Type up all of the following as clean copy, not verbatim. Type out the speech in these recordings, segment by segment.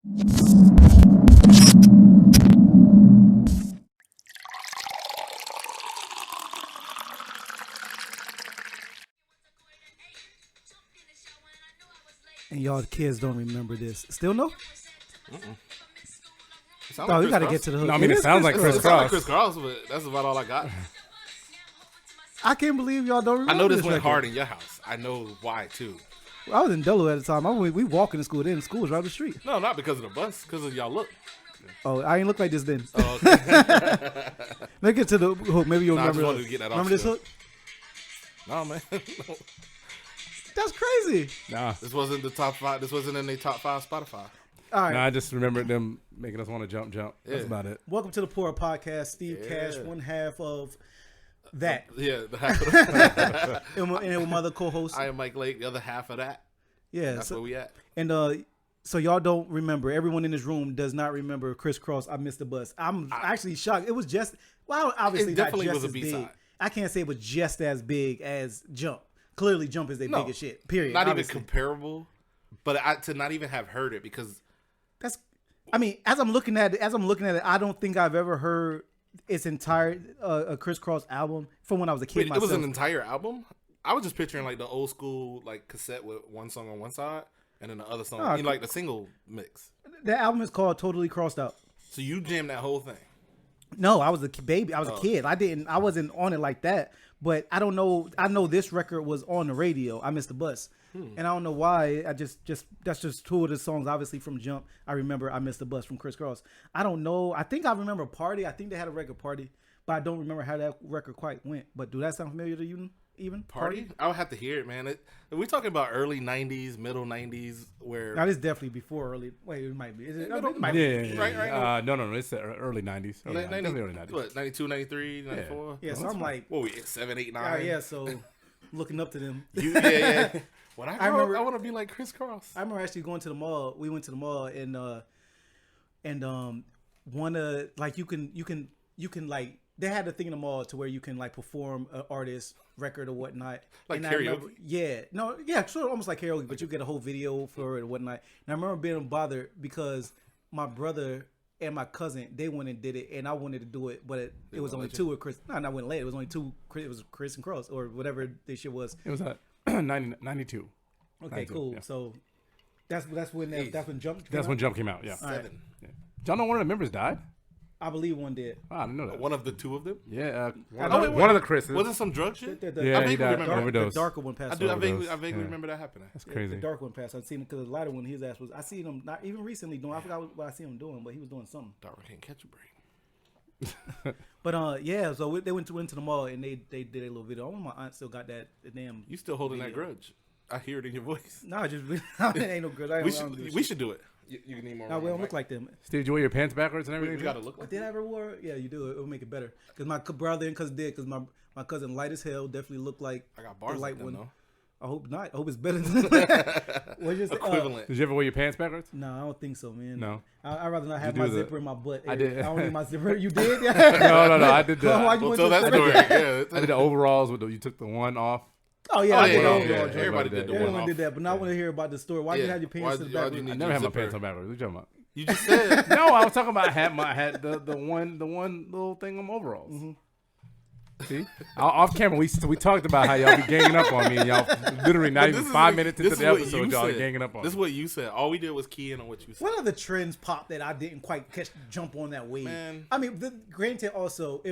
And y'all kids don't remember this. Still no? Oh, you got to get to the hook. No, I mean, it sounds like Kriss It sounds like Kross. Kriss Kross, but that's about all I got. I can't believe y'all don't remember I know this went record. hard in your house. I know why, too. I was in Delaware at the time. We walking to school. Then school was right up the street. No, not because of the bus, because of y'all look. Oh, I ain't look like this then. Oh, okay. Let's get to the hook. Maybe you'll Nah, I just remember. wanted to get that off Remember this still. hook? No, man. No. That's crazy. Nah. This wasn't the top 5. This wasn't in the top 5 Spotify. All right. Nah, I just remember them making us want to jump. That's Yeah. about it. Welcome to the Poor Podcast. Steve Cash, one half of that. Yeah, the half of the And with my other co-host. I am Mike Lake, the other half of that. Yeah. That's where we at. And so y'all don't remember. Everyone in this room does not remember Kriss Kross. I missed the bus. I'm actually shocked. It was just, well, obviously It definitely not just was a as B-side. big. I can't say it was just as big as Jump. Clearly, Jump is their No, biggest shit. Period. Not obviously. even comparable, but to not even have heard it because That's. I mean, as I'm looking at it, I don't think I've ever heard its entire a Kriss Kross album from when I was a kid. wait, it myself. was an entire album. I was just picturing like the old school like cassette with one song on one side and then the other song, Oh, in like the single mix. The album is called Totally Crossed Out. So you jammed that whole thing. No, I was a baby. I was a kid. I wasn't on it like that. But I don't know. I know this record was on the radio. I missed the bus, and I don't know why. I just that's just two of the songs, obviously from Jump. I remember I missed the bus from Kriss Kross. I don't know. I think I remember Party. I think they had a record Party, but I don't remember how that record quite went. But do that sound familiar to you? Even Party? I would have to hear it, man. We're talking about early '90s, middle '90s, where Now this is definitely before early. Wait, it might be. Is it, Middle- it might be. Yeah. Right. No. It's early 90s. Ni- 90, Definitely early 90s. what 92, 93, 94? Yeah, so I'm like, What we 7, 8, 9? yeah. So looking up to them. Yeah. When I grow remember- up, I want to be like Kriss Kross. I remember actually going to the mall. We went to the mall and one like you can like they had a thing in the mall to where you can like perform an artist record or whatnot. Like and I karaoke? remember, sort of almost like karaoke, but you get a whole video for it or whatnot. And I remember being bothered because my brother and my cousin, they went and did it, and I wanted to do it, but it was only two with Chris. No, I went late. It was only two. It was Kriss and Kross or whatever this shit was. It was 92. Okay, 92, cool. yeah. So that's when Jump. That's when Jump came out. Yeah. 7. Yeah. Y'all know one of the members died? I believe one did. Oh, I didn't know that. One of the two of them. Yeah. wait, One of the Chris's. Was it some drug shit? Yeah, I he vaguely died. remember. Overdose. The darker one passed. I do. I away. vaguely Yeah. remember that happening. That's The crazy. dark one passed. I've seen him because the lighter one, his ass was. I seen him not even recently doing. I forgot what I seen him doing, but he was doing something. Dark can't catch a break. But yeah, so they went to the mall and they did a little video. My aunt still got that damn. You still holding that video. grudge? I hear it in your voice. No, just it ain't no good. I We don't do should. shit. We should do it. You need more. No, we room, don't look right? like them. Steve, did you wear your pants backwards and everything? We gotta look like. Did I ever wear? Yeah, you do. It would make it better. Because my brother and cousin did. Because my cousin light as hell definitely looked like I got the bars light like that, one. though. I hope not. I hope it's better than that. Equivalent. Did you ever wear your pants backwards? No, I don't think so, man. No. I'd rather not have do my the- zipper in my butt. I did. I don't need my zipper. You did? No. I did Why the. you Well, went tell to that the- story. Yeah. I did the overalls with you took the one off. Oh yeah, Oh, I yeah, did yeah, all yeah. the joints. Everybody did the Everyone one did off. that, but now I want to hear about the story. Why you Yeah. have your Why pants to the why'd back? you I need never your had my zipper? pants on backwards. What you talking about? You just said. No, I was talking about I had the one little thing on overalls. See, off camera we talked about how y'all be ganging up on me, and y'all literally not even 5 minutes into the episode, y'all are ganging up on. This is me. what you said. All we did was key in on what you said. What other trends pop that I didn't quite jump on that wave? Man. I mean, granted, also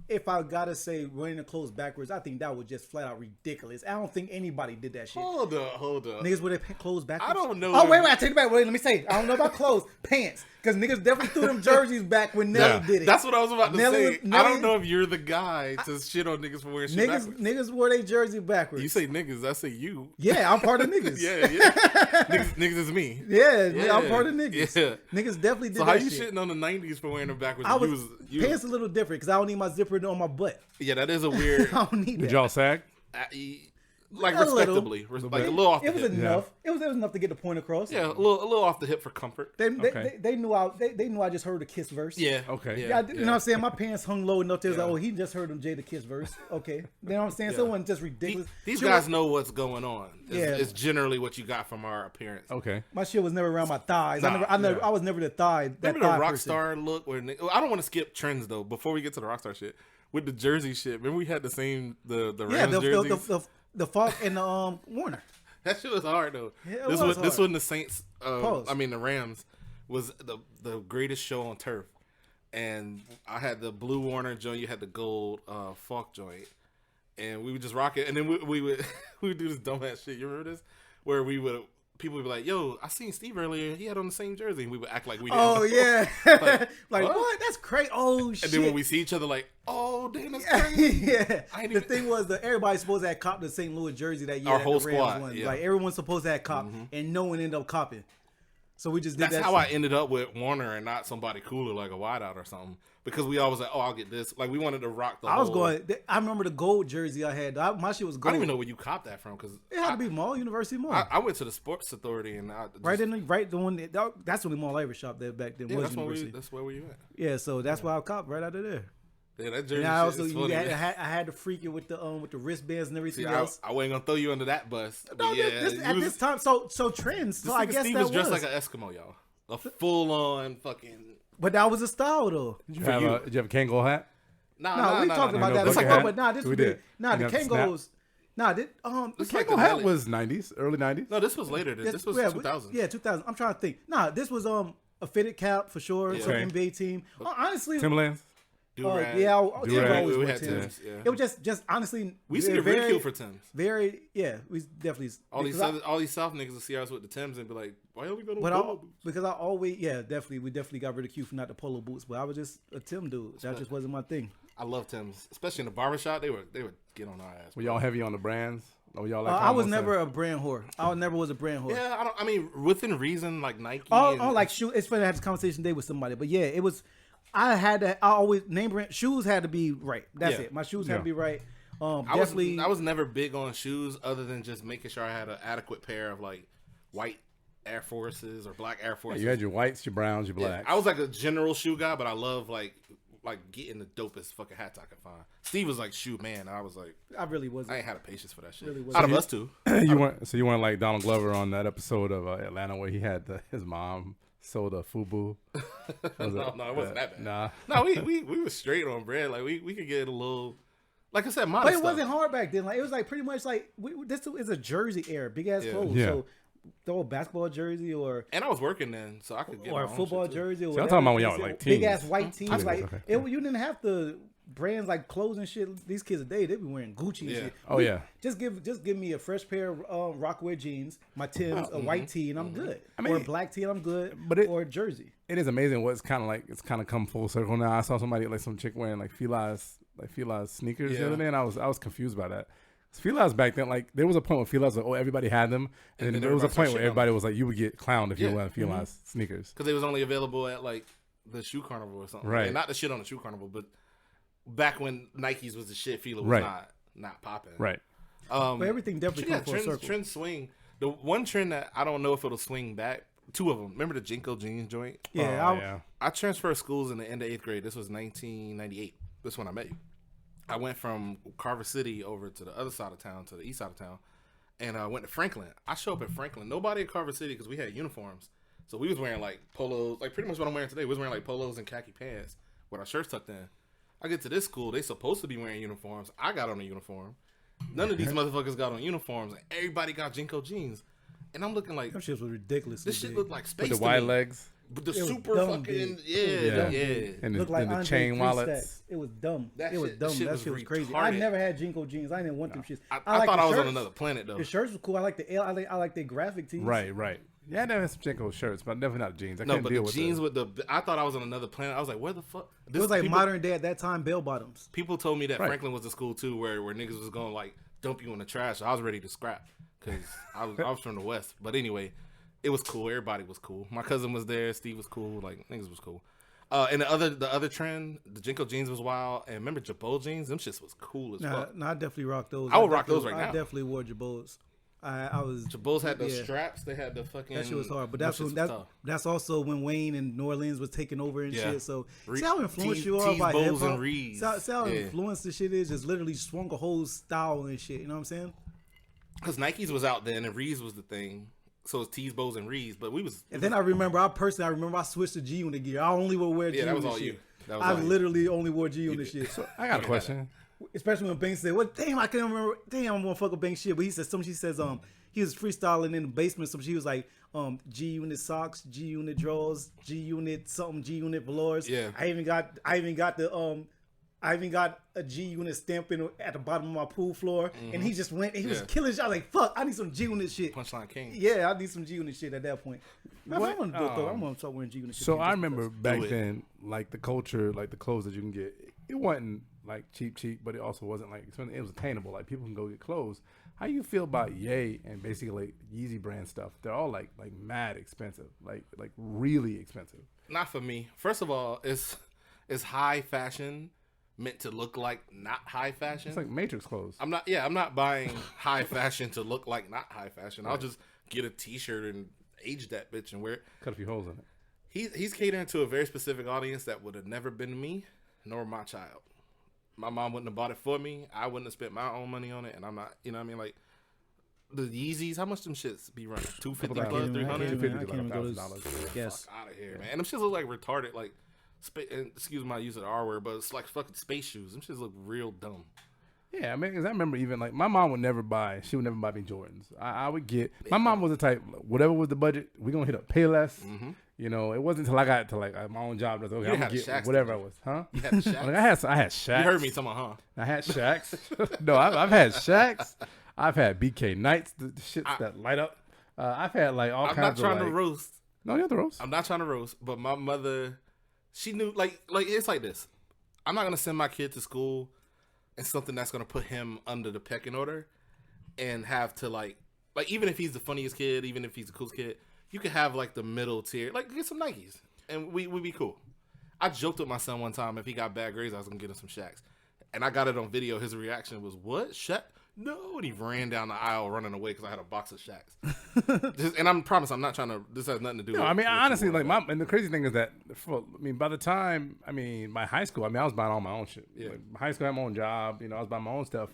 if I gotta say wearing the clothes backwards, I think that was just flat out ridiculous. I don't think anybody did that shit. Hold up. Niggas wear their clothes backwards. I don't know Oh if- wait, I take it back. Wait, let me say. I don't know about clothes, pants, because niggas definitely threw them jerseys back when Nelly did it. That's what I was about to say. I Nelly- don't know if you're the guy to shit on niggas for wearing shit backwards. Niggas wore their jersey backwards. You say niggas, I say you. Yeah, I'm part of niggas. Yeah. niggas is me. Yeah, I'm part of niggas. Yeah. Niggas definitely did So that how you shit. shitting on the 90s for wearing them backwards? I You was you- pants a little different because I don't need my zipper on my butt. Yeah, that is a weird. I don't need Did that. y'all sag? like A little. respectably, like a little off the It was hip. enough. It was enough to get the point across. Yeah, a little off the hip for comfort. They Okay. knew I just heard the Kiss verse. Yeah. Okay. Yeah, you know what I'm saying? My parents hung low enough. They was like, oh, he just heard him Jada Kiss verse. Okay. You know what I'm saying? So it wasn't just ridiculous. These Shit guys was- know what's going on. Yeah. It's generally what you got from our appearance. Okay. My shit was never around my thighs. Nah, I was never the thigh. That Remember the thigh rock person. star look? Where I don't want to skip trends though. Before we get to the rock star shit, with the jersey shit. Remember we had the same the Yeah, Rams jerseys. the Falk and the Warner. That shit was hard though. Yeah, this was hard. wasn't the Saints. Pause. I mean the Rams was the greatest show on turf, and I had the blue Warner joint. You had the gold Falk joint, and we would just rock it. And then we would we would do this dumbass shit. You remember this? Where people would be like, "Yo, I seen Steve earlier. He had on the same jersey." And we would act like we didn't. Oh yeah, like what? what? That's crazy. Oh shit. And then when we see each other, like, "Oh, damn, that's crazy." Yeah. I ain't The even- thing was that everybody's supposed to have copped the St. Louis jersey that year. Our that whole the Rams squad, won. yeah. Like everyone's supposed to have copped, and no one ended up copping. So we just did That's that. how I ended up with Warner and not somebody cooler like a wideout or something. Because we always like, "Oh, I'll get this." Like we wanted to rock the. I was whole- going. I remember the gold jersey I had. My shit was I gold. don't even know where you copped that from because It had to be Mall, University Mall. I went to the Sports Authority and I just, right the one that's the only mall I ever shopped there back then Yeah, was that's where University. that's where we went. Yeah, so that's why I copped right out of there. Yeah, that jersey And I also shit is funny. I had to freak it with the wristbands and everything See, else. I wasn't gonna throw you under that bus. But No, yeah, at this time, so trends. So I guess Steve that was dressed was. like an Eskimo, y'all. A full on fucking. But that was a style though. Did you have a Kangol hat? No, we talked about that. bucket Like, hat? but this We would did. be You the have to snap? Kangos. The It's like Kangol the hat Nelly. was 90s, early 90s. No, this was later. This was 2000. Yeah, 2000. I'm trying to think. This was a fitted cap for sure. Yeah. So Okay. NBA team. Honestly, Timberlands. Do-rag. yeah, Do-rag. Tim always We wore had Timbs. Timbs, yeah. It was just honestly. We used to get very- ridiculed for Timbs. Very, yeah, we definitely. All these because all these South niggas will see us with the Timbs and be like, "Why don't we go to But polo boots?" because I always, we definitely got ridiculed for not the polo boots. But I was just a Tim dude. That just wasn't my thing. I love Timbs, especially in the barbershop. They would get on our ass. Were y'all heavy on the brands? Or were y'all like I was almost never a brand whore. I never was a brand whore. Yeah, I mean, within reason, like Nike. Oh, like shoe. It's funny I had this conversation today with somebody, but yeah, it was. I always name brand shoes had to be right. That's Yeah. it. My shoes had Yeah. to be right. I Definitely. was never big on shoes, other than just making sure I had an adequate pair of like white Air Forces or black Air Forces. You had your whites, your browns, your Yeah, blacks. I was like a general shoe guy, but I love like getting the dopest fucking hats I could find. Steve was like shoe man, and I was like, I really wasn't. I ain't had a patience for that shit. Really wasn't. Out of us two, you weren't like Donald Glover on that episode of Atlanta where he had his mom sold a FUBU. no, it wasn't that bad. Nah. No, we were straight on bread. Like we could get a little, like I said, modest But it stuff. wasn't hard back then. Like it was like pretty much like this is a jersey era, big ass Yeah. clothes. Yeah. So throw a basketball jersey or And I was working then, so I could get a my own football shit, too. jersey. Or See, I'm talking about when y'all whatever. were, like, big teens. ass white tees. Teens, Like okay. you didn't have the brands like clothes and shit. These kids today they be wearing Gucci and Yeah. shit. Oh, yeah. Just give me a fresh pair of Rockwear jeans, my Timbs, a white tee, and I'm good. mean, or a black tee, and I'm good. but it- or a jersey. It is amazing what it's kind of come full circle now. I saw somebody like some chick wearing like Feli's sneakers the Yeah. other day, and I was confused by that. Feli's back then, like there was a point where Feli's like, oh, everybody had them, and then there was a everybody point started where shitting on everybody was like, you would get clowned if you Yeah. were wearing Feli's sneakers. Because they was only available at like the shoe carnival or something. Right. And not the shit on the shoe carnival, but back when Nikes was the shit, Fila was Right. not popping. Right. But everything definitely comes full circle. Trends swing. The one trend that I don't know if it'll swing back. Two of them. Remember the Jinko jeans joint? Yeah, Oh, I- yeah. I transferred schools in the end of 8th grade. This was 1998. This is when I met you. I went from Carver City over to the other side of town, to the east side of town, and I went to Franklin. I show up at Franklin. Nobody at Carver City because we had uniforms. So we was wearing like polos, like pretty much what I'm wearing today. We was wearing like polos and khaki pants with our shirts tucked in. I get to this school. They supposed to be wearing uniforms. I got on a uniform. None of these motherfuckers got on uniforms. And everybody got Jinko jeans. And I'm looking like, Them shits was ridiculous. this shit looked like space With the to wide me. legs But the It was super dumb fucking, big. yeah. and the, Looked like and the Andre chain 3 wallets. stacks. It was dumb. That It was shit- dumb. that shit That was shit was crazy. I retarded. never had Jinko jeans. I didn't want them shits. I like thought the I was on shirts. another planet though. The shirts was cool. I like the I like the graphic tees. Right. Yeah, I never had some Jinko shirts, but definitely not jeans. I No, couldn't but deal the with jeans with the, I thought I was on another planet. I was like, where the fuck? It was like modern day at that time. Bell bottoms. People told me that Right. Franklin was the school too, where niggas was gonna like dump you in the trash. So I was ready to scrap because I was from the West. But anyway, it was cool. Everybody was cool. My cousin was there. Steve was cool. Like niggas was cool. And the other trend, the Jinko jeans was wild. And remember Jabot jeans? Them shits was cool as fuck. No, I definitely rock those. I would rock those right now. I definitely wore Jabots. I was Jabots had the straps. They had the fucking. That shit was hard, but that's also when Wayne and New Orleans was taking over and shit. So see how influenced you are by hip hop. See how influenced the shit is. Just literally swung a whole style and shit. You know what I'm saying? Because Nikes was out then and Rees was the thing. So it's T's, Bows, and Rees. But And then I remember I switched to G Unit gear. I only would wear G Unit. Yeah, that was all shit. you. I literally only wore G Unit shit. So I got a question. Especially when Banks said, "What? Damn, I can't remember. Damn, I'm gonna fuck with Banks shit." But he said something. She says, he was freestyling in the basement. So she was like, G Unit socks, G Unit drawers, G Unit something, G Unit velours. Yeah. I even got a G Unit stamp at the bottom of my pool floor. And he just went. And he was killing shit. I was like, fuck, I need some G Unit shit. Punchline King. Yeah, I need some G Unit shit at that point. I'm gonna start wearing G Unit shit. So I remember back then, like the culture, like the clothes that you can get, it wasn't like cheap, but it also wasn't like expensive. It was attainable. Like people can go get clothes. How you feel about Ye and basically Yeezy brand stuff? They're all like mad expensive, like really expensive. Not for me. First of all, it's high fashion meant to look like not high fashion. It's like Matrix clothes. I'm not buying high fashion to look like not high fashion. Right. I'll just get a t-shirt and age that bitch and wear it. Cut a few holes in it. He's catering to a very specific audience that would have never been me nor my child. My mom wouldn't have bought it for me. I wouldn't have spent my own money on it, and I'm not. You know what I mean? Like the Yeezys, how much them shits be running? $250 plus, $300. $1,000. Yes. Fuck out of here, man. And them shits look like retarded. Like, excuse my use of the R word, but it's like fucking space shoes. Them shits look real dumb. Yeah, I mean, because I remember even like my mom would never buy. She would never buy me Jordans. I would get. My mom was the type. Whatever was the budget, we gonna hit up Payless. Mm-hmm. You know, it wasn't until I got to like my own job that okay, I'm gonna get Shaqs whatever I was, huh? You had Shaqs. Like, I had Shaqs. You heard me talking about, huh? I had Shaqs. No, I've had Shaqs. I've had BK Knights, the shits that light up. I've had like all kinds of. I'm not trying to roast. No, you're the roast. I'm not trying to roast, but my mother, she knew like it's like this. I'm not gonna send my kid to school and something that's gonna put him under the pecking order, and have to like even if he's the funniest kid, even if he's the coolest kid, you could have like the middle tier, like get some Nikes, and we'd be cool. I joked with my son one time if he got bad grades, I was gonna get him some Shaqs, and I got it on video. His reaction was, "What Shaq? No!" And he ran down the aisle running away because I had a box of Shaqs. And I promise I'm not trying to. This has nothing to do. No, with I mean honestly, like and the crazy thing is that by the time my high school, I was buying all my own shit. Yeah. Like, high school, I had my own job. You know, I was buying my own stuff.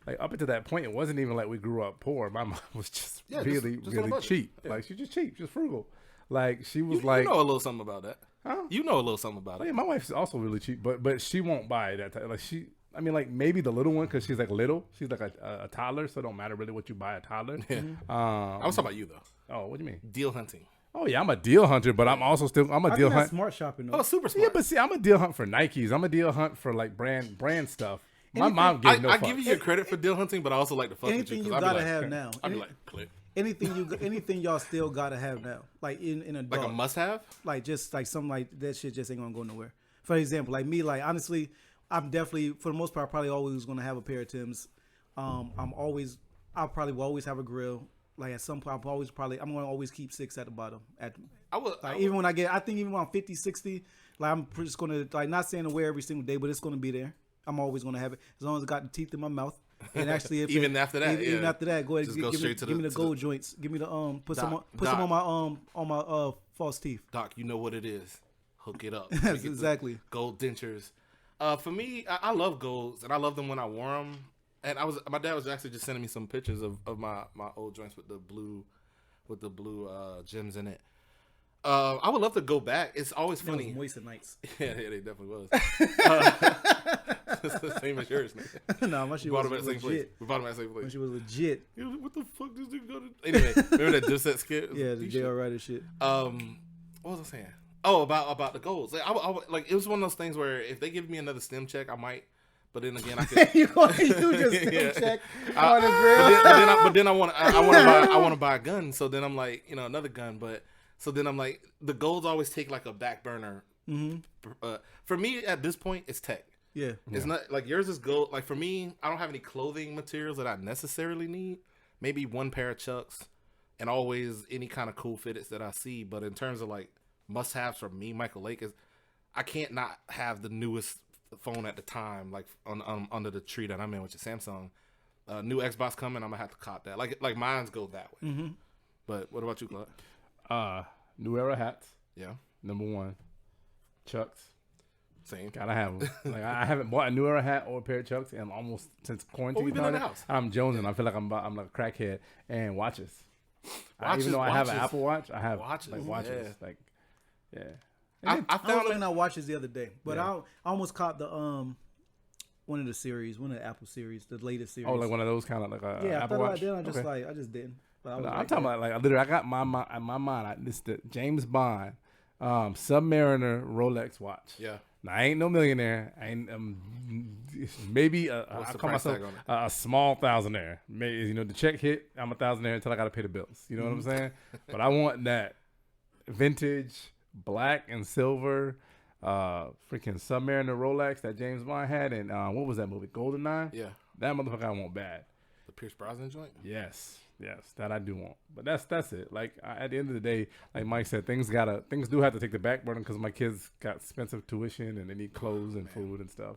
Like up until that point, it wasn't even like we grew up poor. My mom was just really cheap. Yeah. Like she's just cheap, just frugal. Like she was you know a little something about that. Huh? You know a little something about it. Yeah, my wife's also really cheap, but she won't buy that type. Like she. I mean, like maybe the little one because she's like little. She's like a toddler, so it don't matter really what you buy a toddler. Yeah. I was talking about you though. Oh, what do you mean? Deal hunting. Oh yeah, I'm a deal hunter, but I'm also still a deal hunt. Smart shopping though. Oh, super smart. Yeah, but see, I'm a deal hunt for Nikes. I'm a deal hunt for like brand stuff. My mom gave no fuck. I give you credit for deal hunting, but I also like to fuck with you. Anything you gotta have now. I'd be like, click. Anything y'all still gotta have now, like in a like a must have, like just like something like that shit just ain't gonna go nowhere. For example, like me, like honestly, I'm definitely for the most part probably always gonna have a pair of Timbs. I'll probably will always have a grill. Like at some point, I'm gonna always keep 6 at the bottom. Even when I'm 50, 60, like I'm just gonna like not saying to wear every single day, but it's gonna be there. I'm always gonna have it as long as I got the teeth in my mouth. And actually, even after that, go ahead. Give me the gold joints. Give me the put some on my false teeth. Doc, you know what it is. Hook it up. Yes, exactly. Gold dentures. For me, I love golds, and I love them when I wore them. And my dad was actually just sending me some pictures of my old joints with the blue gems in it. I would love to go back. It's always funny. Was moist at nights. Yeah, they definitely was. It's the same as yours, man. No, my shit was legit. We bought them at the same place. My shit was legit. What the fuck does this go to? Anyway, remember that Dipset skit? Yeah, the JR Ryder shit. What was I saying? Oh, about the golds. Like, it was one of those things where if they give me another stem check, I might. But then again, I could. you just stem check on the grill. But then I want to buy a gun. So then I'm like, another gun. But so then I'm like, the golds always take like a back burner. Mm-hmm. For me, at this point, it's tech. Yeah, it's not like yours is gold. Like for me, I don't have any clothing materials that I necessarily need. Maybe one pair of Chucks, and always any kind of cool fitteds that I see. But in terms of like must-haves for me, Michael Lake is. I can't not have the newest phone at the time, like under the tree that I'm in, which is Samsung. New Xbox coming, I'm gonna have to cop that. Like mine's go that way. Mm-hmm. But what about you, Claude? New Era hats. Yeah, Number one. Chucks. same. Gotta have them. Like I haven't bought a New Era hat or a pair of Chucks in almost since quarantine. We've been in the house. I'm jonesing. I feel like I'm like a crackhead. And watches. Even though I have an Apple Watch, I have watches. Yeah. Like, yeah. I I found was looking at watches the other day, but I almost caught the one of the Apple series, the latest series. Oh, like one of those kind of like a yeah, Apple I Watch. thought I just I just didn't. But I'm talking about like literally. I got my mind. This the James Bond Submariner Rolex watch. Yeah. Now, I ain't no millionaire. I ain't maybe I call myself a small thousandaire. Maybe the check hit. I'm a thousandaire until I got to pay the bills. You know what I'm saying? But I want that vintage black and silver freaking Submariner Rolex that James Bond had, and what was that movie? GoldenEye. Yeah. That motherfucker I want bad. The Pierce Brosnan joint. Yes, that I do want. But that's it. Like at the end of the day, like Mike said, things do have to take the back burner because my kids got expensive tuition and they need clothes and food and stuff.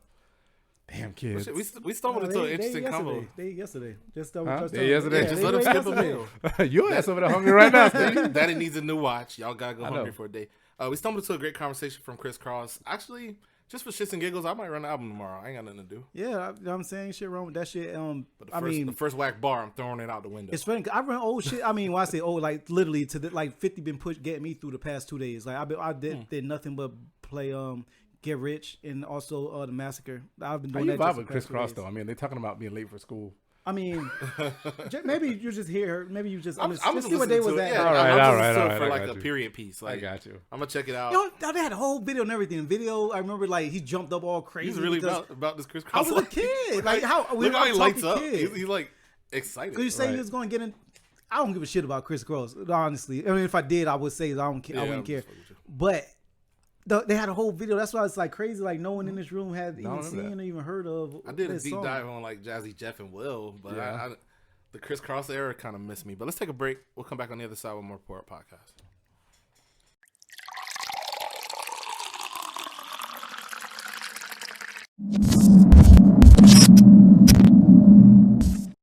Damn kids. We stumbled into an interesting combo. Yesterday. Just yesterday. Yeah, Just let them skip a meal. Your ass over there hungry right now, Steve. Daddy needs a new watch. Y'all gotta go hungry for a day. We stumbled into a great conversation from Kriss Kross. Actually, just for shits and giggles, I might run the album tomorrow. I ain't got nothing to do. Yeah, I'm saying shit wrong with that shit. But the first whack bar, I'm throwing it out the window. It's funny 'cause I run old shit. I mean, when I say old, like literally to the 50 been getting me through the past 2 days. Like I did nothing but play Get Rich and also the Massacre. I've been doing that. How you vibe with Kriss Kross though? I mean, they're talking about being late for school. I mean, maybe you just hear her. Maybe you just I'm see what they was at. Yeah, all right. For like a period piece. Like, I got you. I'm gonna check it out. They had a whole video and everything. Video, I remember like he jumped up all crazy. He's really about this Kriss Kross. I was a kid. Like how look how he lights up. He's like excited. Because you say he was going to get in. I don't give a shit about Kriss Kross, honestly. I mean, if I did, I would say I don't care. I wouldn't care. But they had a whole video. That's why it's like crazy. Like no one in this room had even seen or even heard of. I did a deep dive on like Jazzy Jeff and Will, but the Kriss Kross era kind of missed me. But let's take a break. We'll come back on the other side with more Podcast.